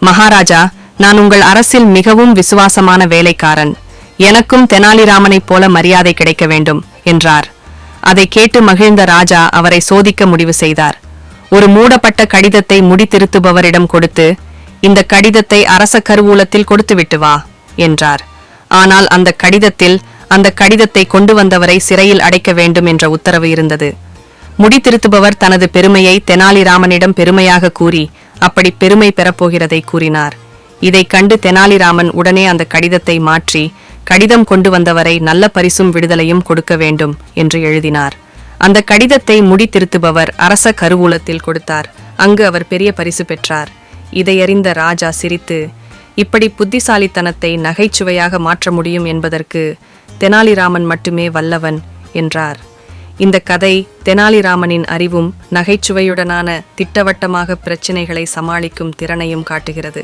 மகாராஜா, நான் உங்கள் அரசில் மிகவும் விசுவாசமான வேலைக்காரன். எனக்கும் தெனாலிராமனைப் போல மரியாதை கிடைக்க வேண்டும் என்றார். அதை கேட்டு மகிழ்ந்த ராஜா அவரை சோதிக்க முடிவு செய்தார். ஒரு மூடப்பட்ட கடிதத்தை முடித்திருத்துபவரிடம் கொடுத்து, இந்த கடிதத்தை அரச கருவூலத்தில் கொடுத்துவிட்டு வா என்றார். ஆனால் அந்த கடிதத்தை கொண்டு வந்தவரை சிறையில் அடைக்க வேண்டும் என்ற உத்தரவு இருந்தது. முடித்திருத்துபவர் தனது பெருமையை தெனாலிராமனிடம் பெருமையாக கூறி அப்படி பெருமை பெறப்போகிறதை கூறினார். இதைக் கண்டு தெனாலிராமன் உடனே அந்த கடிதத்தை மாற்றி, கடிதம் கொண்டு வந்தவரை நல்ல பரிசும் விடுதலையும் கொடுக்க வேண்டும் என்று எழுதினார். அந்த கடிதத்தை முடித்திருத்துபவர் அரச கருவூலத்தில் கொடுத்தார். அங்கு அவர் பெரிய பரிசு பெற்றார். இதையறிந்த ராஜா சிரித்து, இப்படி புத்திசாலித்தனத்தை நகைச்சுவையாக மாற்ற முடியும் என்பதற்கு தெனாலிராமன் மட்டுமே வல்லவன் என்றார். இந்த கதை தெனாலிராமனின் அறிவும் நகைச்சுவையுடனான திட்டவட்டமாக பிரச்சினைகளை சமாளிக்கும் திறனையும் காட்டுகிறது.